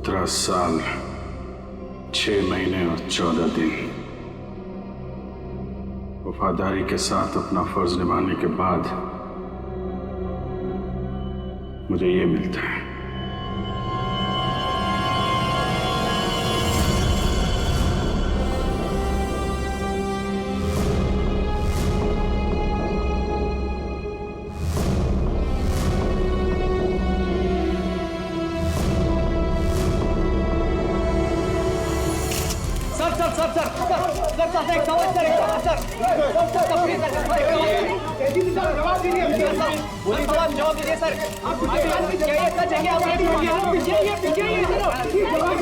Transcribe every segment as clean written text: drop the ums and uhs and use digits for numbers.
17 साल 6 महीने और 14 दिन वफादारी के साथ अपना फर्ज निभाने के बाद मुझे ये मिलता है। जवाब दीजिए सर।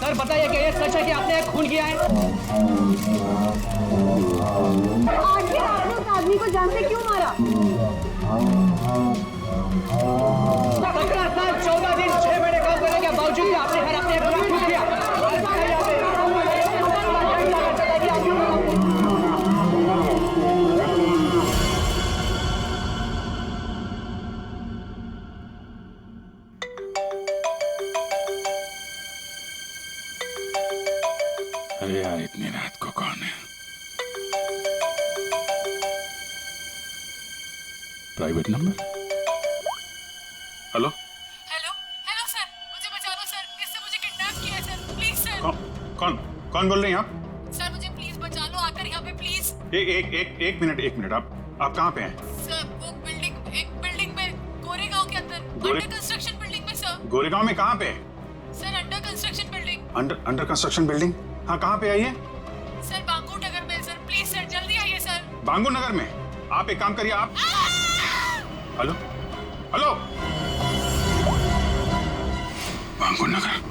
सर बताइए क्या ये सच है कि आपने खून किया है? आखिर आपने उस आदमी को जान से क्यों मारा? 17 साल 14 दिन 6 महीने काम करने के बावजूद भी आपने हर अपने खून किया। अरे यार इतनी रात को कौन है? Private number? Hello hello hello sir, मुझे बचा लो सर, इससे मुझे किडनैप किया है सर, प्लीज सर। कौन कौन बोल रही हैं आप? सर मुझे प्लीज बचा लो, आकर यहाँ पे प्लीज। एक मिनट आप कहाँ पे हैं? सर वो एक बिल्डिंग में गोरेगांव के अंदर, अंडर कंस्ट्रक्शन बिल्डिंग में सर। गोरेगांव में कहाँ पे? Sir under construction building. Under construction building? हाँ कहाँ पे आइए? सर बांगूर नगर में सर, प्लीज सर जल्दी आइए सर। बांगूर नगर में? आप एक काम करिए आप हेलो बांगूर नगर।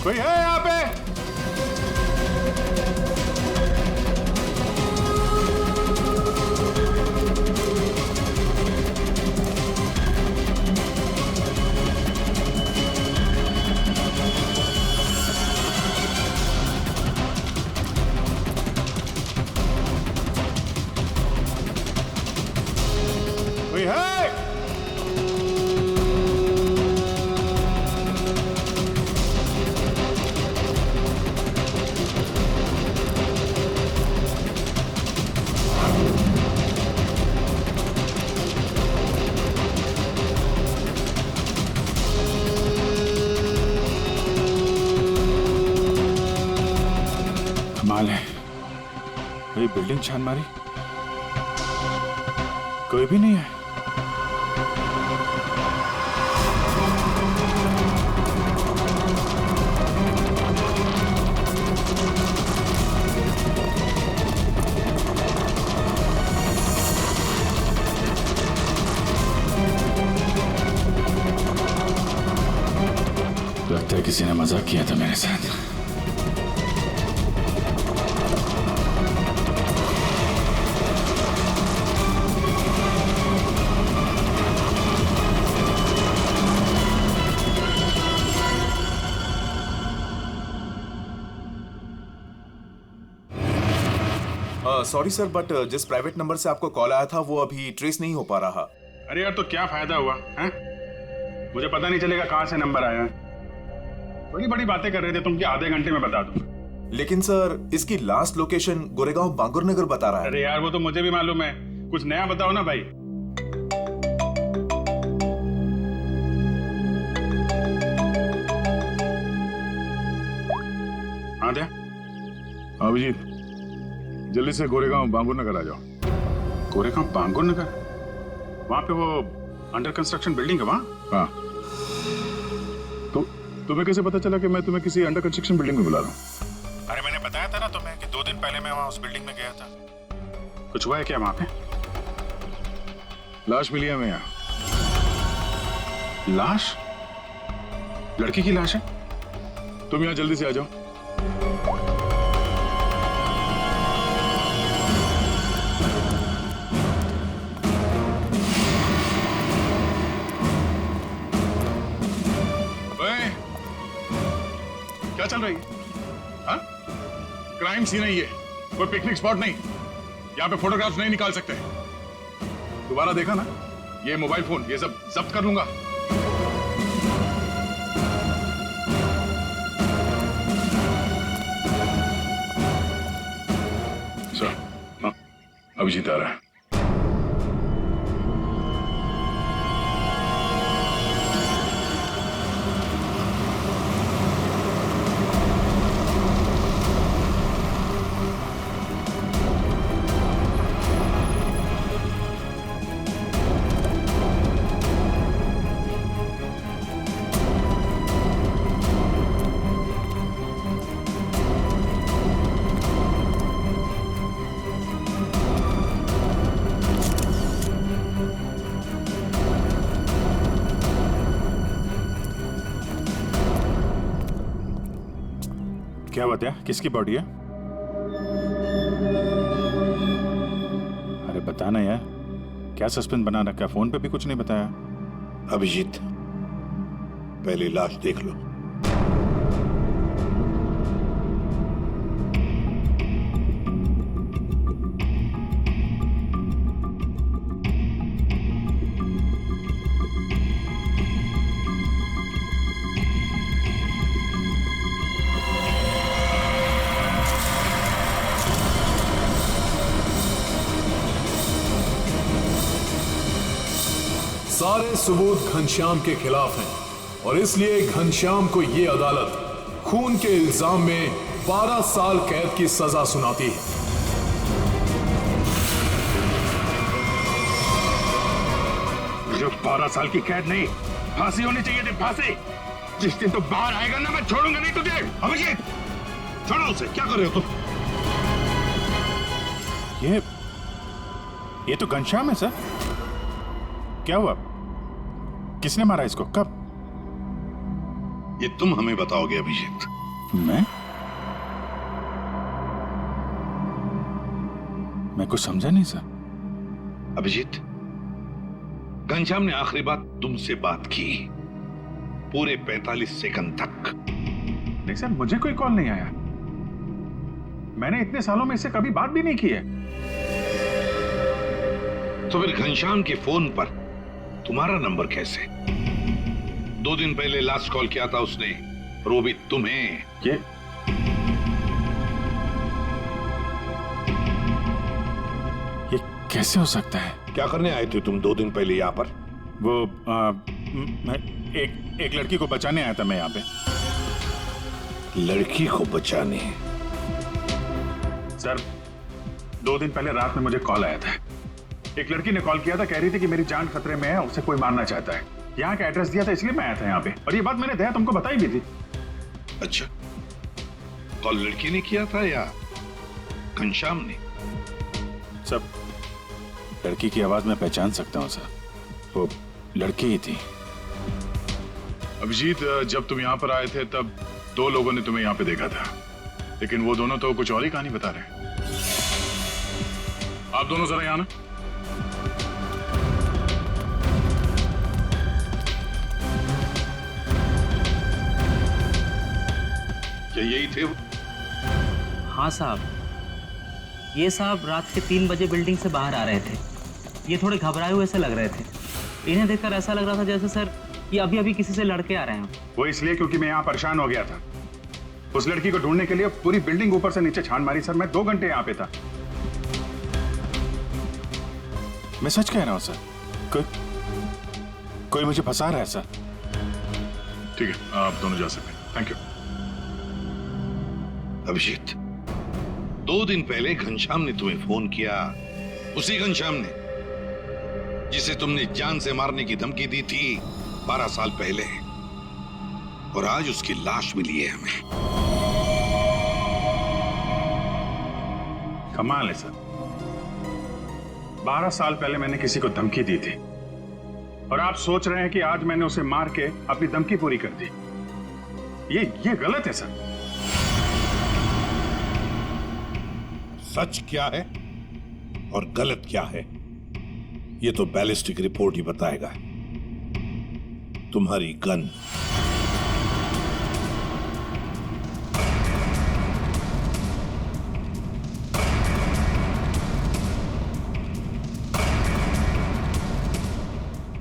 कोई है यहाँ पे? कोई है? कमाल है, कोई बिल्डिंग छान मारी, कोई भी नहीं है। लगता है किसी ने मजाक किया था मेरे साथ। सॉरी सर, बट जिस प्राइवेट नंबर से आपको कॉल आया था वो अभी ट्रेस नहीं हो पा रहा। अरे यार तो क्या फायदा हुआ है? मुझे पता नहीं चलेगा कहां से नंबर आया। बड़ी बड़ी बातें कर रहे थे तुम कि आधे घंटे में बता दूं। लेकिन सर इसकी लास्ट लोकेशन गोरेगांव बांगुर नगर बता रहा है। अरे यार वो तो मुझे भी मालूम है, कुछ नया बताओ ना भाई। हाँ दया अभिजीत, जल्दी से गोरेगांव बांगुर नगर आ जाओ। गोरेगांव बांगुर नगर? वहां पे वो अंडर कंस्ट्रक्शन बिल्डिंग है वहां? हाँ। तो तुम्हें कैसे पता चला कि मैं तुम्हें किसी अंडर कंस्ट्रक्शन बिल्डिंग में बुला रहा हूँ? अरे मैंने बताया था ना तुम्हें कि 2 दिन पहले मैं वहां उस बिल्डिंग में गया था। कुछ हुआ है क्या वहां पे? लाश मिली है हमें यहाँ। लाश? लड़की की लाश है? तुम यहाँ जल्दी से आ जाओ। क्या चल रही है? हाँ? क्राइम सीन है ये, कोई पिकनिक स्पॉट नहीं। यहाँ पे फोटोग्राफ्स नहीं निकाल सकते। दोबारा देखा ना, ये मोबाइल फोन ये सब जब्त कर लूंगा। सर, हाँ, अभिजीत आ रहा है। क्या बात है? किसकी बॉडी है? अरे बताना यार, क्या सस्पेंस बना रखा? फोन पे भी कुछ नहीं बताया। अभिजीत, पहले लाश देख लो। सारे सबूत घनश्याम के खिलाफ हैं और इसलिए घनश्याम को यह अदालत खून के इल्जाम में 12 साल कैद की सजा सुनाती है। जो 12 साल की कैद नहीं, फांसी होनी चाहिए थी, फांसी। जिस दिन तो बाहर आएगा ना, मैं छोड़ूंगा नहीं तुझे। अभिजीत, छोड़ो उसे। क्या कर रहे हो तुम? ये तो घनश्याम है सर। क्या हुआ? किसने मारा इसको? कब? ये तुम हमें बताओगे अभिजीत। मैं कुछ समझा नहीं सर। अभिजीत, घनश्याम ने आखिरी बात तुमसे बात की पूरे 45 सेकंड तक। नहीं सर, मुझे कोई कॉल नहीं आया। मैंने इतने सालों में इससे कभी बात भी नहीं की है। तो फिर घनश्याम के फोन पर तुम्हारा नंबर कैसे? 2 दिन पहले लास्ट कॉल किया था उसने, रोबित, तुम्हें। ये कैसे हो सकता है? क्या करने आए थे तुम 2 दिन पहले यहाँ पर? वो एक लड़की को बचाने आया था मैं यहाँ पे। लड़की को बचाने? सर, 2 दिन पहले रात में मुझे कॉल आया था। एक लड़की ने कॉल किया था, कह रही थी कि मेरी जान खतरे में है, उसे कोई मारना चाहता है। यहाँ का एड्रेस दिया था, इसलिए मैं आया था यहाँ पे। और ये बात मैंने दया तुमको बताई भी थी। अच्छा, कॉल लड़की ने किया था या घनश्याम ने? सब लड़की की आवाज में पहचान सकता हूँ सर, वो लड़की ही थी। अभिजीत, जब तुम यहाँ पर आए थे तब 2 लोगों ने तुम्हें यहाँ पे देखा था, लेकिन वो दोनों तो कुछ और ही कहानी बता रहे। आप दोनों जरा यहाँ ना। क्या यही थे वो? हाँ साहब, ये साहब रात के 3 बजे बिल्डिंग से बाहर आ रहे थे। ये थोड़े घबराए हुए से लग रहे थे। इन्हें देखकर ऐसा लग रहा था जैसे सर ये अभी अभी किसी से लड़के आ रहे हैं। वो इसलिए क्योंकि मैं यहाँ परेशान हो गया था। उस लड़की को ढूंढने के लिए पूरी बिल्डिंग ऊपर से नीचे छान मारी सर। मैं 2 घंटे यहाँ पे था। मैं सच कह रहा हूँ सर, कोई मुझे फंसा रहा है सर। ठीक है, आप दोनों जा सकते हैं। Thank you. अभिजीत, 2 दिन पहले घनश्याम ने तुम्हें फोन किया, उसी घनश्याम ने जिसे तुमने जान से मारने की धमकी दी थी 12 साल पहले, और आज उसकी लाश मिली है हमें। कमाल है सर, 12 साल पहले मैंने किसी को धमकी दी थी और आप सोच रहे हैं कि आज मैंने उसे मार के अपनी धमकी पूरी कर दी। ये गलत है सर। सच क्या है और गलत क्या है, ये तो बैलिस्टिक रिपोर्ट ही बताएगा। तुम्हारी गन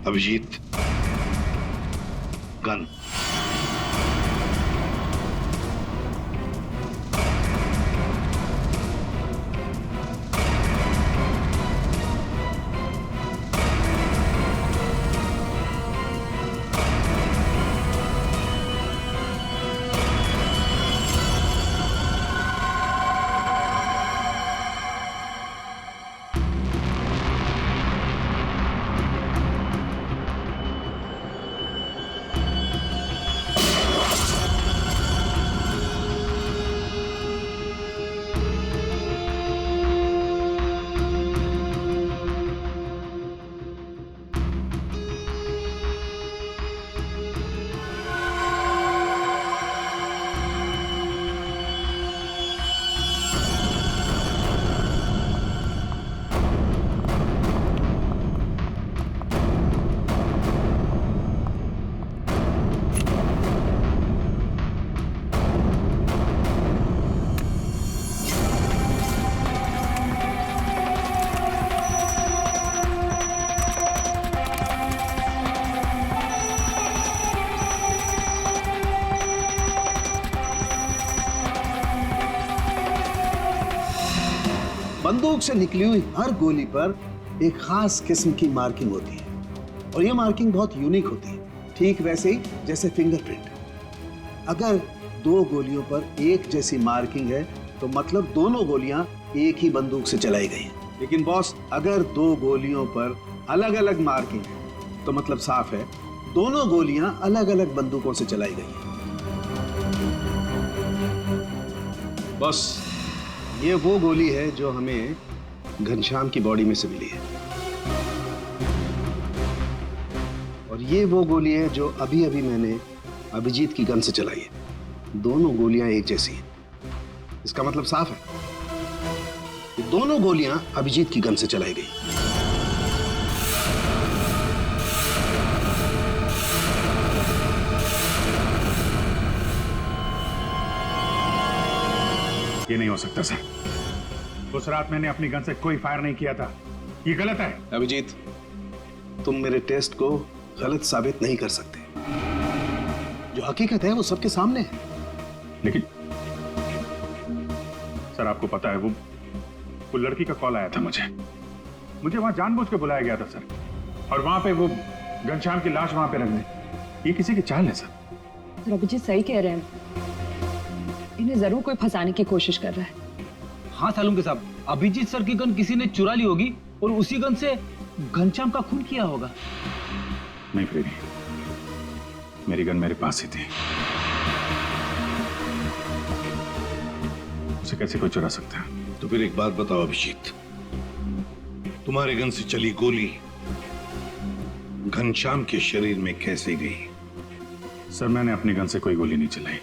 अभिजीत, गन। बंदूक से निकली हुई हर गोली पर एक खास किस्म की मार्किंग होती है और ये मार्किंग बहुत यूनिक होती है, ठीक वैसे ही जैसे फिंगरप्रिंट। अगर दो गोलियों पर एक जैसी मार्किंग है तो मतलब दोनों गोलियां एक ही बंदूक से चलाई गई हैं। लेकिन बॉस, अगर दो गोलियों पर अलग अलग मार्किंग है तो मतलब साफ है दोनों गोलियां अलग अलग बंदूकों से चलाई गई हैं। बॉस, ये वो गोली है जो हमें घनश्याम की बॉडी में से मिली है और ये वो गोली है जो अभी अभी मैंने अभिजीत की गन से चलाई है। दोनों गोलियां एक जैसी हैं। इसका मतलब साफ है कि दोनों गोलियां अभिजीत की गन से चलाई गई। ये नहीं हो सकता सर। उस रात मैंने अपनी गन से कोई फायर नहीं किया था। ये गलत है। अभिजीत, तुम मेरे टेस्ट को गलत साबित नहीं कर सकते। जो हकीकत है वो सबके सामने है। लेकिन सर, आपको पता है वो लड़की का कॉल आया था मुझे वहां जानबूझ के बुलाया गया था सर, और वहां पे वो घनश्याम की लाश वहां पे रख दी। ये किसी की चाल है सर। अभिजीत सही कह रहे हैं, इन्हें जरूर कोई फंसाने की कोशिश कर रहा है। हाँ सालुंके साहब, अभिजीत सर की गन किसी ने चुरा ली होगी और उसी गन से घनश्याम का खून किया होगा। नहीं प्रेमी, मेरी गन मेरे पास ही थी। उसे कैसे कोई चुरा सकता है? तो फिर एक बात बताओ अभिजीत, तुम्हारे गन से चली गोली घनश्याम के शरीर में कैसे गई? सर, मैंने अपनी गन से कोई गोली नहीं चलाई।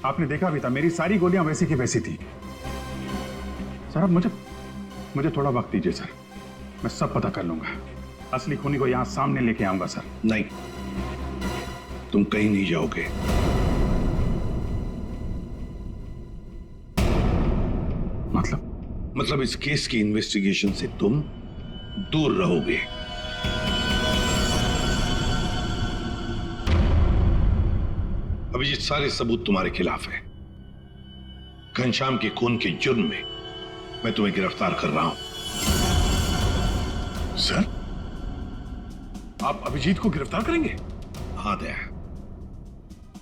आपने देखा भी था, मेरी सारी गोलियां वैसी की वैसी थी। सर, अब मुझे थोड़ा वक्त दीजिए सर, मैं सब पता कर लूंगा। असली खूनी को यहां सामने लेके आऊंगा सर। नहीं, तुम कहीं नहीं जाओगे। मतलब इस केस की इन्वेस्टिगेशन से तुम दूर रहोगे। अभिजीत, सारे सबूत तुम्हारे खिलाफ है। घनश्याम के खून के जुर्म में मैं तुम्हें गिरफ्तार कर रहा हूं। सर, आप अभिजीत को गिरफ्तार करेंगे? हाँ दया,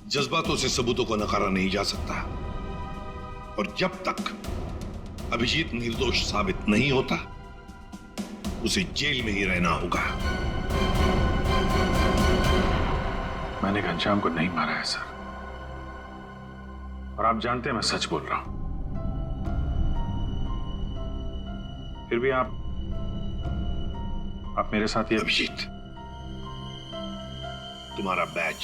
जज्बातों से सबूतों को नकारा नहीं जा सकता, और जब तक अभिजीत निर्दोष साबित नहीं होता उसे जेल में ही रहना होगा। मैंने घनश्याम को नहीं मारा है सर, और आप जानते हैं मैं सच बोल रहा हूं। फिर भी आप मेरे साथ ये। अभिजीत, तुम्हारा बैच।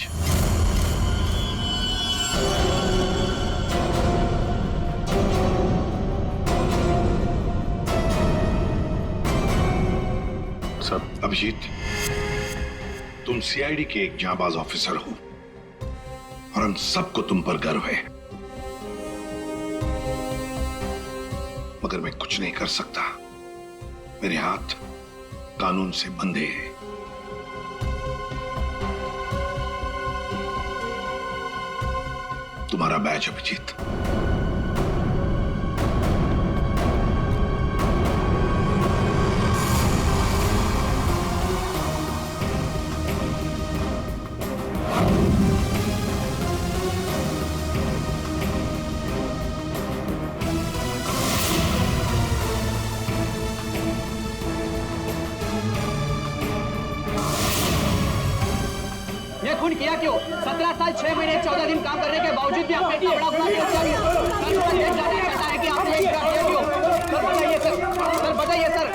सब अभिजीत, तुम सीआईडी के एक जांबाज ऑफिसर हो और हम सबको तुम पर गर्व है, मगर मैं कुछ नहीं कर सकता। मेरे हाथ कानून से बंधे हैं। तुम्हारा बैच अभिजीत। ये खून किया क्यों? 17 साल 6 महीने 14 दिन काम करने के बावजूद भी आपने इतना बड़ा गुनाह क्यों किया? सर मुझे जानना चाहता है कि आपने ये किया क्यों? सर बताइए सर, सर बताइए सर।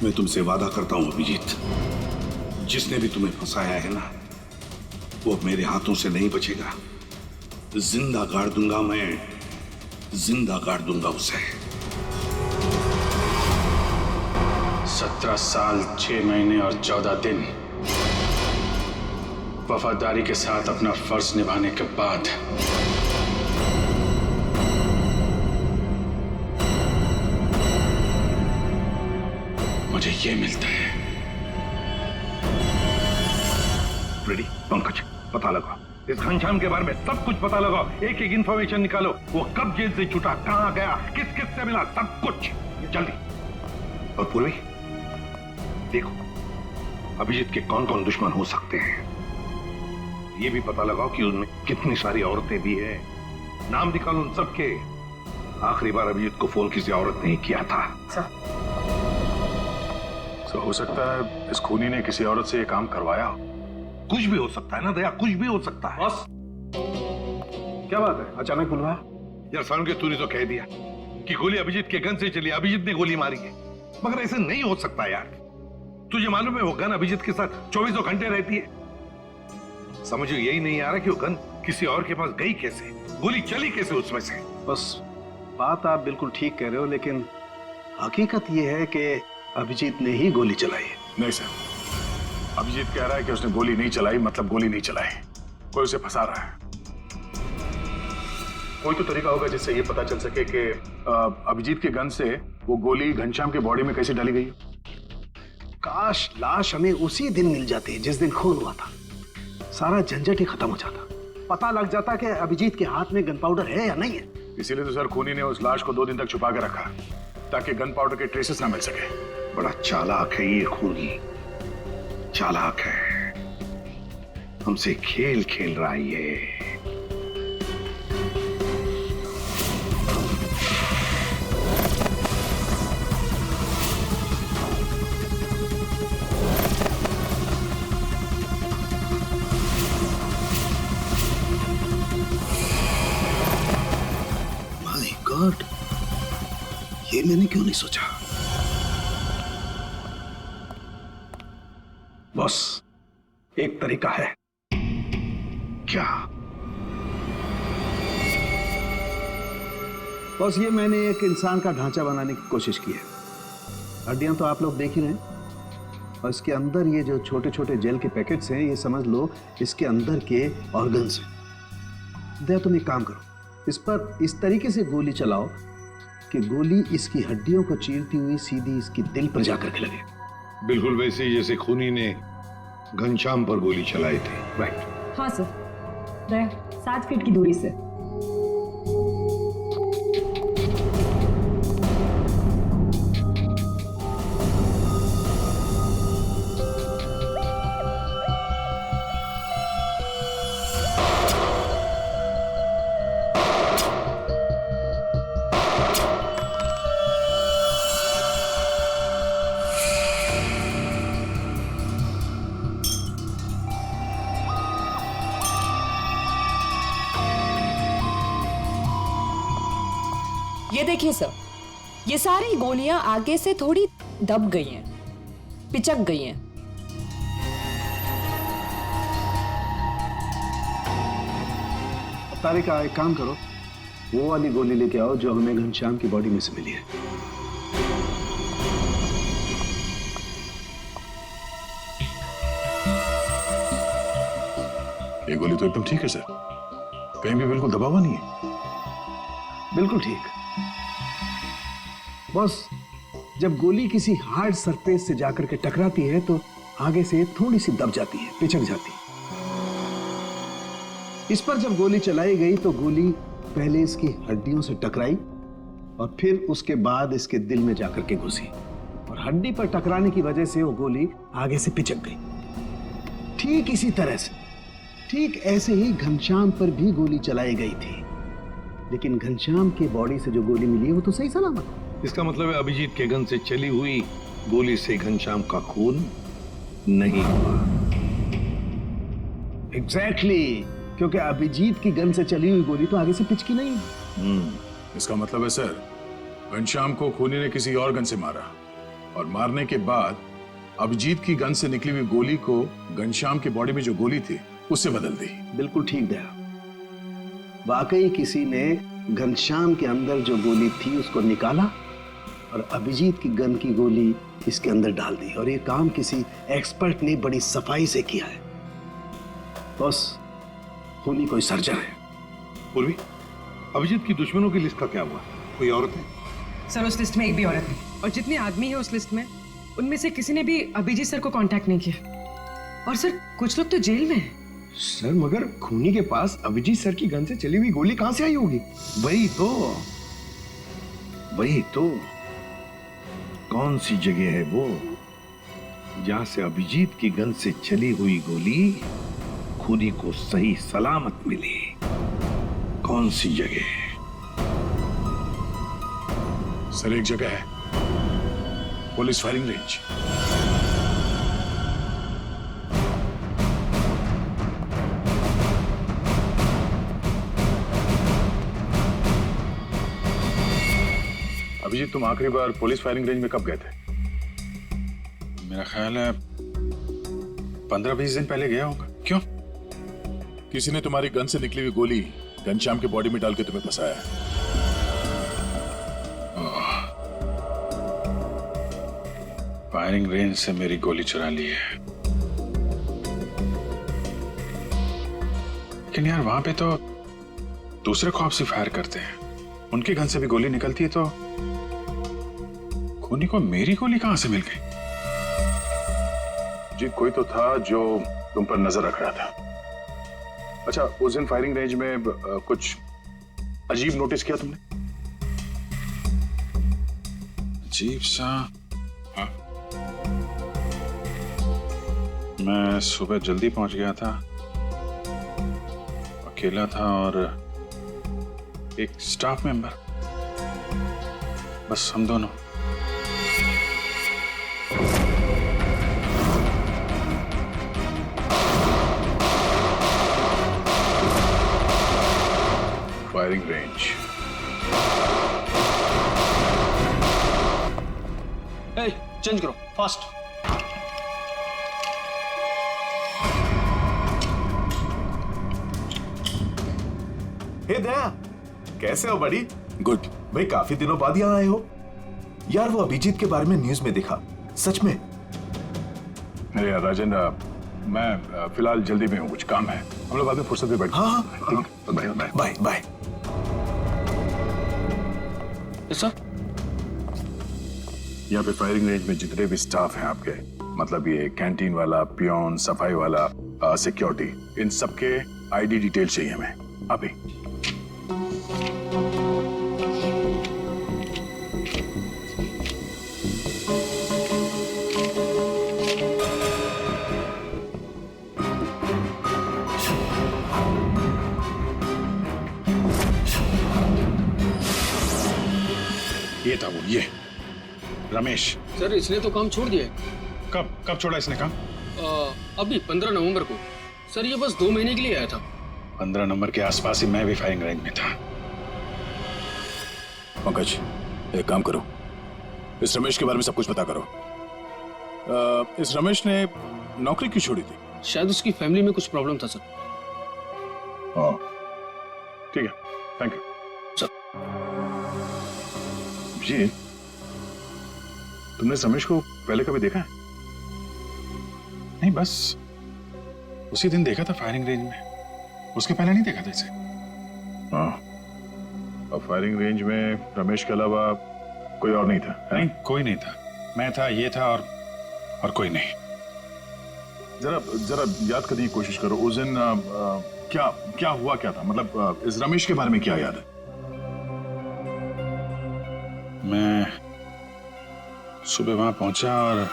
मैं तुमसे वादा करता हूं अभिजीत, जिसने भी तुम्हें फंसाया है ना, वो मेरे हाथों से नहीं बचेगा। जिंदा गाड़ दूंगा मैं, जिंदा गाड़ दूंगा उसे। 17 साल 6 महीने और 14 दिन वफादारी के साथ अपना फर्ज निभाने के बाद मुझे ये मिलता है। रेडी पंकज, पता लगाओ इस घनश्याम के बारे में, सब कुछ पता लगाओ, एक एक इंफॉर्मेशन निकालो। वो कब जेल से छूटा, कहां गया, किस किस से मिला, सब कुछ जल्दी। और पूर्वी देखो अभिजीत के कौन कौन दुश्मन हो सकते हैं, ये भी पता लगाओ कि उनमें कितनी सारी औरतें भी हैं। नाम निकालो उन सबके। आखिरी बार अभिजीत को फोन किसी औरत ने ही किया था। तो हो सकता है इस खूनी ने किसी औरत से ये काम करवाया हो। कुछ भी हो सकता है ना दया, कुछ भी हो सकता है। बॉस क्या बात है, अचानक बुलवाया? यार सारुण के तूने तो कह दिया कि गोली अभिजीत के गन से चली, अभिजीत ने गोली मारी है, मगर ऐसे नहीं हो सकता यार। तुझे मालूम है वो गन अभिजीत के साथ 24 घंटे रहती है। समझ यही नहीं आ रहा कि वो गन किसी और के पास गई कैसे, गोली चली कैसे उसमें से। बस बात आप बिल्कुल ठीक कह रहे हो, लेकिन हकीकत यह है कि अभिजीत ने ही गोली चलाई है। नहीं सर, अभिजीत कह रहा है कि उसने गोली नहीं चलाई, मतलब गोली नहीं चलाई, कोई उसे फंसा रहा है। कोई तो तरीका होगा जिससे ये पता चल सके कि अभिजीत के गन से वो गोली घनश्याम के बॉडी में कैसे डाली गई। काश लाश हमें उसी दिन मिल जाती जिस दिन खून हुआ था, सारा झंझट ही खत्म हो जाता, पता लग जाता कि अभिजीत के हाथ में गन पाउडर है या नहीं है। इसीलिए तो सर खूनी ने उस लाश को 2 दिन तक छुपा के रखा, ताकि गन पाउडर के ट्रेसेस ना मिल सके। बड़ा चालाक है ये खूनी, चालाक है, हमसे खेल खेल रहा है ये। माय गॉड, ये मैंने क्यों नहीं सोचा। बॉस एक तरीका है। क्या? बॉस ये मैंने एक इंसान का ढांचा बनाने की कोशिश की है। हड्डियां तो आप लोग देख ही रहे हैं, और इसके अंदर ये जो छोटे छोटे जेल के पैकेट्स हैं, ये समझ लो इसके अंदर के ऑर्गन्स हैं। दया तुम एक काम करो, इस पर इस तरीके से गोली चलाओ कि गोली इसकी हड्डियों को चीरती हुई सीधी इसकी दिल पर जाकर के लगे। बिल्कुल वैसे ही जैसे खूनी ने घनश्याम पर गोली चलाई थी। राइट। हाँ सर, 7 फीट की दूरी से। ये देखिए सर, ये सारी गोलियां आगे से थोड़ी दब गई हैं, पिचक गई हैं। तारिका एक काम करो, वो वाली गोली लेके आओ जो हमें घनश्याम की बॉडी में से मिली है। ये गोली तो एकदम ठीक है सर, कहीं भी बिल्कुल दबा हुआ नहीं है। बिल्कुल ठीक। बस जब गोली किसी हार्ड सरफेस से जाकर के टकराती है तो आगे से थोड़ी सी दब जाती है, पिचक जाती है। इस पर जब गोली चलाई गई तो गोली पहले इसकी हड्डियों से टकराई और फिर उसके बाद इसके दिल में जाकर के घुसी और हड्डी पर टकराने की वजह से वो गोली आगे से पिचक गई। ठीक इसी तरह से, ठीक ऐसे ही घनश्याम पर भी गोली चलाई गई थी, लेकिन घनश्याम के बॉडी से जो गोली मिली है वो तो सही सलामत है। इसका मतलब है अभिजीत के गन से चली हुई गोली से घनश्याम का खून नहीं हुआ। एग्जैक्टली, क्योंकि अभिजीत की गन से चली हुई गोली तो आगे से पिचकी नहीं। इसका मतलब है सर, घनश्याम को खूनी ने किसी और गन से मारा और मारने के बाद अभिजीत की गन से निकली हुई गोली को घनश्याम की बॉडी में जो गोली थी उससे बदल दी। बिल्कुल ठीक दया, वाकई किसी ने घनश्याम के अंदर जो गोली थी उसको निकाला और अभिजीत की गन की गोली इसके अंदर डाल दी और ये काम किसी एक्सपर्ट ने बड़ी सफाई से किया है। बस खूनी कोई सर्जन है। पूर्वी, अभिजीत की दुश्मनों की लिस्ट का क्या हुआ? कोई औरत है? सर उस लिस्ट में एक भी औरत नहीं, और जितने आदमी है उस लिस्ट में उनमें से किसी ने भी अभिजीत सर को कांटेक्ट नहीं किया। और सर कुछ लोग तो जेल में हैं। सर मगर खूनी के पास अभिजीत सर की गन से चली हुई गोली कहां से आई होगी? वही तो कौन सी जगह है वो जहां से अभिजीत की गन से चली हुई गोली खूनी को सही सलामत मिली? कौन सी जगह? सर एक जगह है, पुलिस फायरिंग रेंज। अभिजीत, तुम आखिरी बार पुलिस फायरिंग रेंज में कब गए थे? मेरा ख्याल है 15-20 दिन पहले गया होगा। क्यों? किसी ने तुम्हारी गन से निकली हुई गोली घनश्याम की बॉडी में डाल के तुम्हें फंसाया है। फायरिंग रेंज से मेरी गोली चुरा ली है। लेकिन यार वहां पे तो दूसरे खौफ से फायर करते हैं, उनकी गन से भी गोली निकलती है, तो खूनी को मेरी गोली कहां से मिल गई? जी कोई तो था जो तुम पर नजर रख रहा था। अच्छा, उस दिन फायरिंग रेंज में कुछ अजीब नोटिस किया तुमने? अजीब सा? हाँ, मैं सुबह जल्दी पहुंच गया था, अकेला था और एक स्टाफ मेंबर, बस हम दोनों। Firing range. चेंज करो फास्ट। हे दया, कैसे हो बड़ी? गुड। भाई काफी दिनों बाद यहाँ आए हो। यार वो अभिजीत के बारे में न्यूज में देखा, सच में? अरे यार राजेंद्र, मैं फिलहाल जल्दी में हूँ, कुछ काम है, हम लोग बाद में फुर्सत में बैठ। हाँ, bye bye bye bye. Sir, यहाँ पे फायरिंग रेंज में जितने भी स्टाफ हैं आपके, मतलब ये कैंटीन वाला, पियोन, सफाई वाला, सिक्योरिटी, इन सबके आईडी डिटेल चाहिए हमें अभी। ये था वो, ये रमेश। सर इसने तो काम छोड़ दिया। कब छोड़ा इसने काम? अभी 15 नवंबर को। सर ये बस 2 महीने के लिए आया था। 15 नंबर के आसपास ही मैं भी फायरिंग रेंज में था। पंकज, एक काम करो, इस रमेश के बारे में सब कुछ पता करो। इस रमेश ने नौकरी क्यों छोड़ी थी? शायद उसकी फैमिली में कुछ प्रॉब्लम था सर। हाँ ठीक है, थैंक यू सर। जी, तुमने इस रमेश को पहले कभी देखा है? नहीं, बस उसी दिन देखा था फायरिंग रेंज में, उसके पहले नहीं देखा था इसे। हाँ, और फायरिंग रेंज में रमेश के अलावा कोई और नहीं था? नहीं, कोई नहीं था। मैं था, ये था और कोई नहीं। जरा याद करने की कोशिश करो, उस दिन क्या हुआ, क्या था? मतलब इस रमेश के बारे में क्या याद है? मैं सुबह वहां पहुंचा और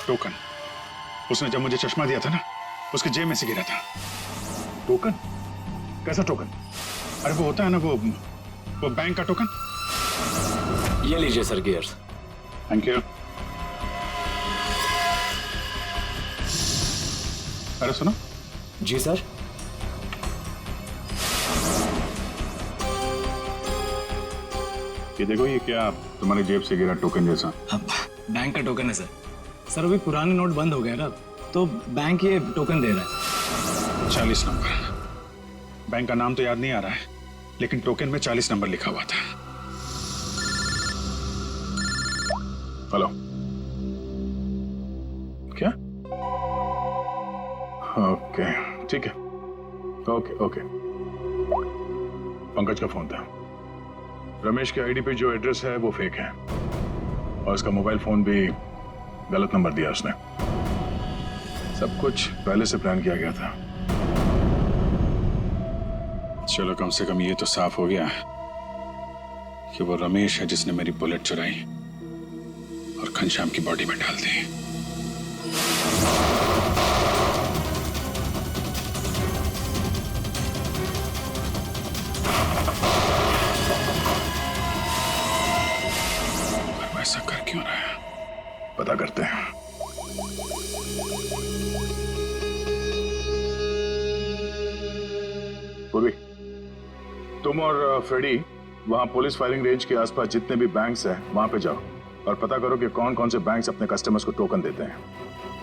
टोकन, उसने जब मुझे चश्मा दिया था ना, उसके जेब में से गिरा था। टोकन? कैसा टोकन? अरे वो होता है ना, वो बैंक का टोकन। ये लीजिए सर गियर्स। Thank you. अरे सुनो। जी सर। ये देखो, ये क्या तुम्हारी जेब से गिरा टोकन जैसा? बैंक का टोकन है सर। सर अभी पुराने नोट बंद हो गए ना, तो बैंक ये टोकन दे रहा है। 40 नंबर। बैंक का नाम तो याद नहीं आ रहा है, लेकिन टोकन में 40 नंबर लिखा हुआ था। हेलो, क्या? ओके, ठीक है। ओके। पंकज का फोन था। रमेश के आईडी पे जो एड्रेस है वो फेक है, और उसका मोबाइल फोन भी गलत नंबर दिया उसने। सब कुछ पहले से प्लान किया गया था। चलो, कम से कम ये तो साफ हो गया कि वो रमेश है जिसने मेरी बुलेट चुराई और घनश्याम की बॉडी में डाल दी। पर ऐसा कर क्यों रहा है? पता करते हैं। पूर्वी, तुम और फ्रेडी वहां पुलिस फायरिंग रेंज के आसपास जितने भी बैंक्स हैं वहां पे जाओ और पता करो कि कौन कौन से बैंक्स अपने कस्टमर्स को टोकन देते हैं,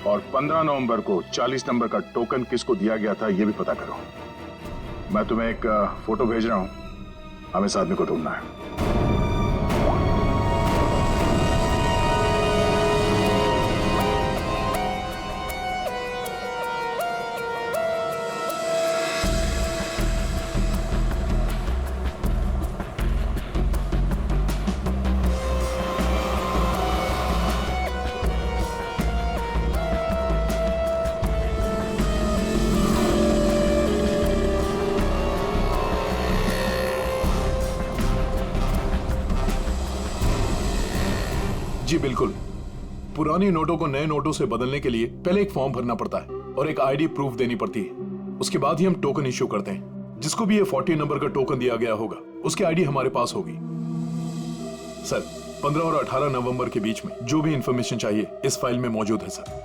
और 15 नवंबर को 40 नंबर का टोकन किसको दिया गया था ये भी पता करो। मैं तुम्हें एक फोटो भेज रहा हूं, हमें इस आदमी को ढूंढना है। जी बिल्कुल। पुराने नोटों को नए नोटों से बदलने के लिए पहले एक फॉर्म भरना पड़ता है और एक आईडी प्रूफ देनी पड़ती है। उसके बाद ही हम टोकन इश्यू करते हैं। जिसको भी ये 40 नंबर का टोकन दिया गया होगा उसकी आईडी हमारे पास होगी। सर, 15 और 18 नवंबर के बीच में जो भी इंफॉर्मेशन चाहिए इस फाइल में मौजूद है सर।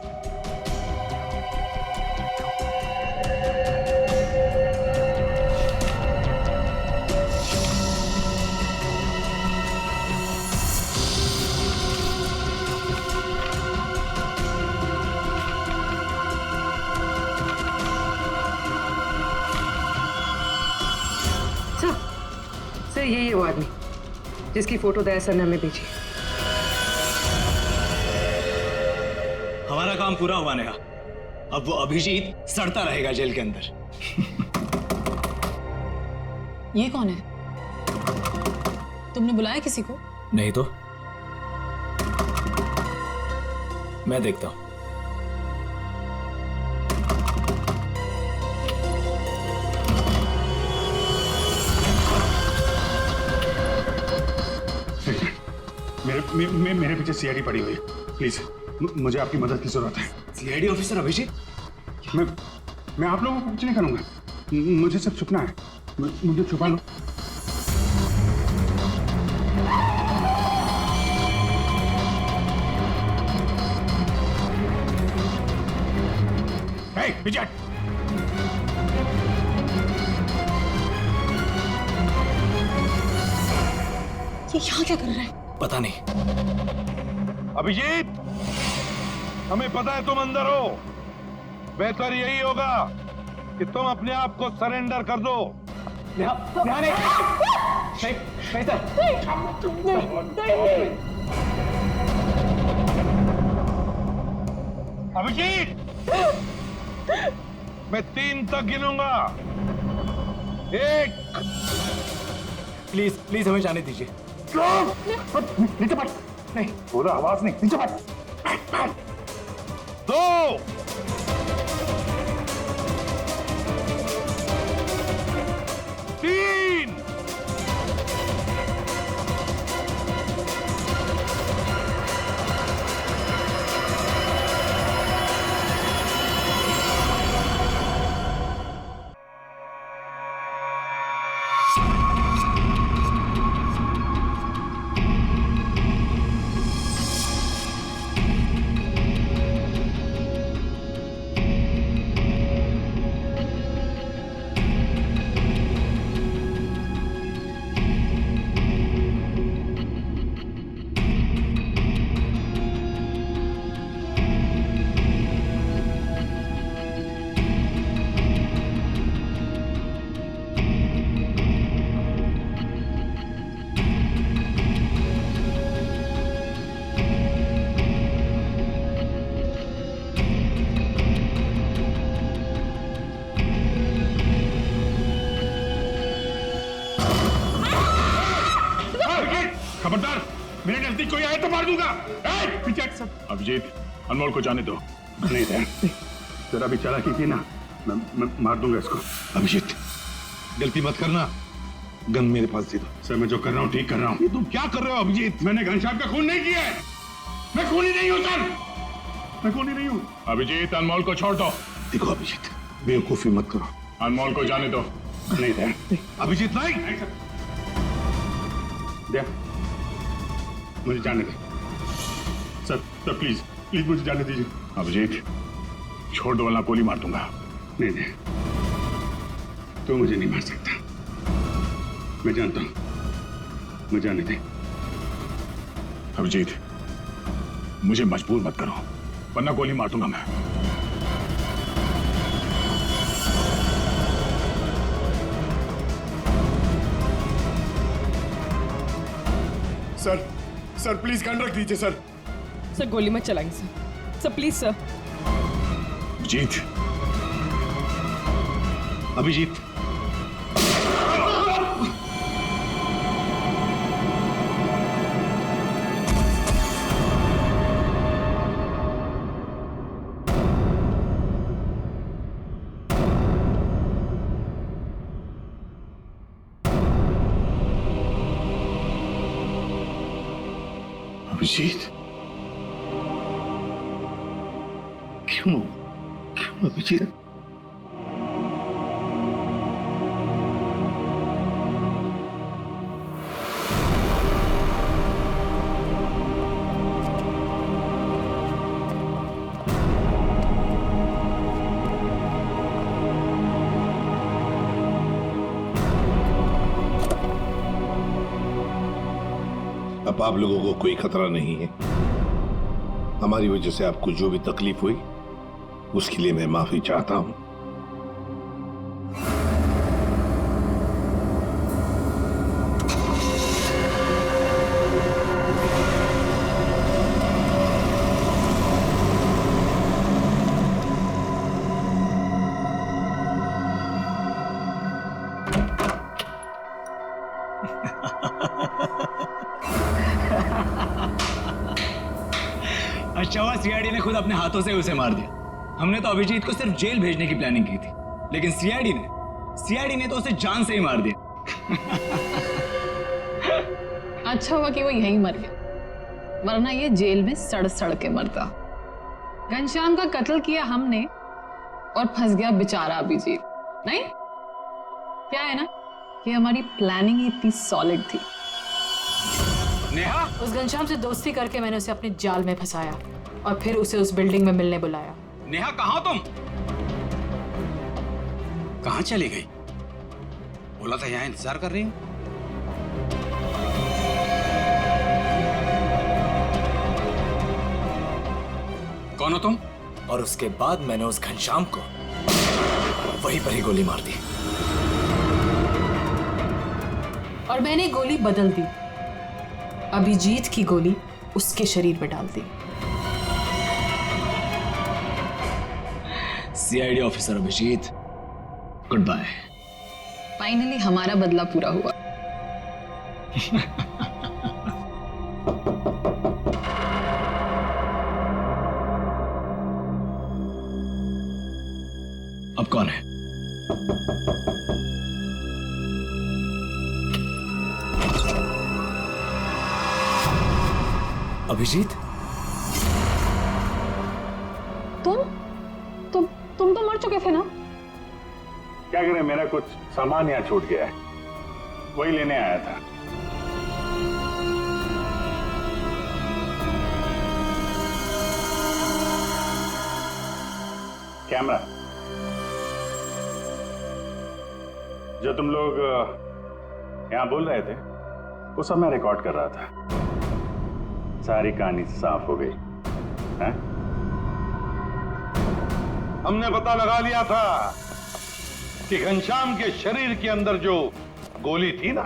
सर यही है वो आदमी जिसकी फोटो दया सर ने हमें भेजी। हमारा काम पूरा हुआ नेहा। अब वो अभिजीत सड़ता रहेगा जेल के अंदर। ये कौन है? तुमने बुलाया किसी को? नहीं तो मैं देखता हूं। मेरे पीछे सीआईडी पड़ी हुई है। प्लीज, मुझे आपकी मदद की जरूरत है। CID officer Abhijeet? मैं आप लोगों को कुछ नहीं करूंगा। मुझे सब छुपना है। मुझे छुपा लो। विजय, ये यहाँ क्या कर रहा है? पता नहीं। अभिजीत, हमें पता है तुम अंदर हो। बेहतर यही होगा कि तुम अपने आप को सरेंडर कर दो। नहीं, अभिजीत, मैं 3 तक गिनूंगा। 1। प्लीज प्लीज हमें जाने दीजिए। नीचे बैठ। नहीं बोला, आवाज नहीं, नीचे बैठ। 2। 3। खबरदार, मेरे नजदीक कोई आए तो मार दूंगा। पीछे हट सब। अभिजीत, अनमोल को जाने दो। नहीं जरा भी चालाकी की ना, मैं मार दूंगा इसको। अभिजीत, गलती मत करना। गन मेरे पास दे दो। सर मैं जो कर रहा हूँ ठीक कर रहा हूँ। तुम क्या कर रहे हो अभिजीत? मैंने घनश्याम का खून नहीं किया है। मैं खूनी नहीं हूँ सर, मैं खूनी नहीं हूँ। अभिजीत, अनमोल को छोड़ दो। देखो अभिजीत, बेवकूफी मत करो। अनमोल को जाने दो। नहीं अभिजीत नहीं। मुझे जाने दे सर, प्लीज प्लीज मुझे जाने दीजिए। अभिजीत, छोड़ दो वरना गोली मार दूंगा। नहीं तू मुझे नहीं मार सकता, मैं जानता हूं। मुझे जाने दे। अभिजीत, मुझे मजबूर मत करो वरना गोली मार दूंगा मैं। सर प्लीज गन रख दीजिए सर। सर गोली मत चलाएंगे sir. Sir please sir. Abhijeet, Abhijeet, Abhijeet, क्यों अभिजीत? अब आप लोगों को कोई खतरा नहीं है। हमारी वजह से आपको जो भी तकलीफ हुई उसके लिए मैं माफी चाहता हूं। अच्छा हुआ सीआईडी ने खुद अपने हाथों से उसे मार दिया। हमने तो अभिजीत को सिर्फ जेल भेजने की प्लानिंग की थी, लेकिन सीआईडी ने तो उसे जान से ही मार दिया। अच्छा हुआ कि वो यहीं मर गया, वरना ये जेल में सड़ सड़ के मरता। घनश्याम का कत्ल किया हमने और फंस गया बेचारा अभिजीत। नहीं, क्या है ना कि हमारी प्लानिंग इतनी सॉलिड थी। नेहा, उस घनश्याम से दोस्ती करके मैंने उसे अपने जाल में फंसाया और फिर उसे उस बिल्डिंग में मिलने बुलाया। नेहा कहाँ तुम? कहाँ चली गई? बोला था यहाँ इंतजार कर रही हूँ। कौन हो तुम? और उसके बाद मैंने उस घनश्याम को वहीं पर ही गोली मार दी। और मैंने गोली बदल दी, अभिजीत की गोली उसके शरीर में डाल दी। CID officer Abhijeet, good bye. Finally हमारा बदला पूरा हुआ। अब कौन है? अभिजीत, तुम तो मर चुके थे ना? क्या करें, मेरा कुछ सामान यहाँ छूट गया है, वही लेने आया था। कैमरा जो तुम लोग यहाँ बोल रहे थे वो सब मैं रिकॉर्ड कर रहा था। सारी कहानी साफ हो गई है? हमने पता लगा लिया था कि घनश्याम के शरीर के अंदर जो गोली थी ना,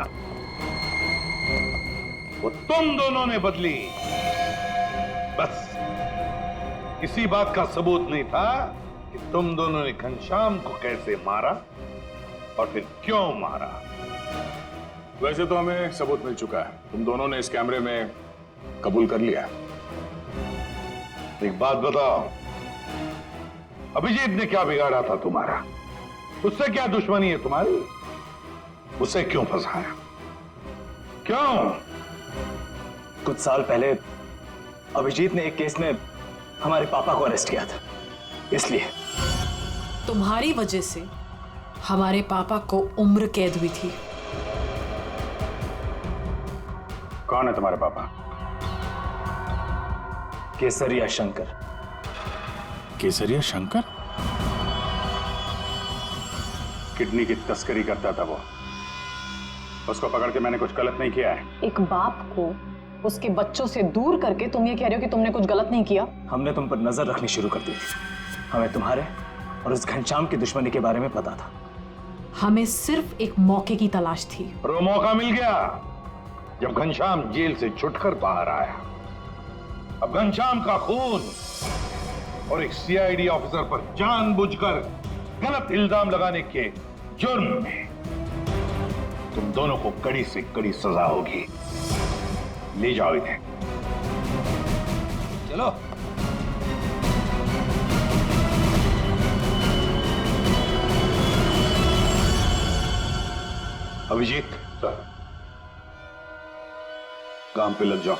वो तुम दोनों ने बदली। बस इसी बात का सबूत नहीं था कि तुम दोनों ने घनश्याम को कैसे मारा और फिर क्यों मारा। वैसे तो हमें सबूत मिल चुका है, तुम दोनों ने इस कैमरे में कबूल कर लिया। एक बात बताओ, अभिजीत ने क्या बिगाड़ा था तुम्हारा? उससे क्या दुश्मनी है तुम्हारी? उसे क्यों फंसाया? क्यों? कुछ साल पहले अभिजीत ने एक केस में हमारे पापा को अरेस्ट किया था, इसलिए। तुम्हारी वजह से हमारे पापा को उम्र कैद हुई थी। कौन है तुम्हारे पापा? केसरिया शंकर। केसरिया शंकर? किडनी की तस्करी करता था वो। उसको पकड़ के मैंने कुछ गलत नहीं किया है। एक बाप को उसके बच्चों से दूर करके तुम ये कह रहे हो कि तुमने कुछ गलत नहीं किया? हमने तुम पर नजर रखनी शुरू कर दी थी। हमें तुम्हारे और उस घनश्याम की दुश्मनी के बारे में पता था। हमें सिर्फ एक मौके की तलाश थी, और वो मौका मिल गया जब घनश्याम जेल से छुटकर बाहर आया। अब घनश्याम का खून और एक सीआईडी ऑफिसर पर जानबूझकर गलत इल्जाम लगाने के जुर्म में तुम दोनों को कड़ी से कड़ी सजा होगी। ले जाओ इन्हें। चलो। अभिजीत, काम पे लग जाओ।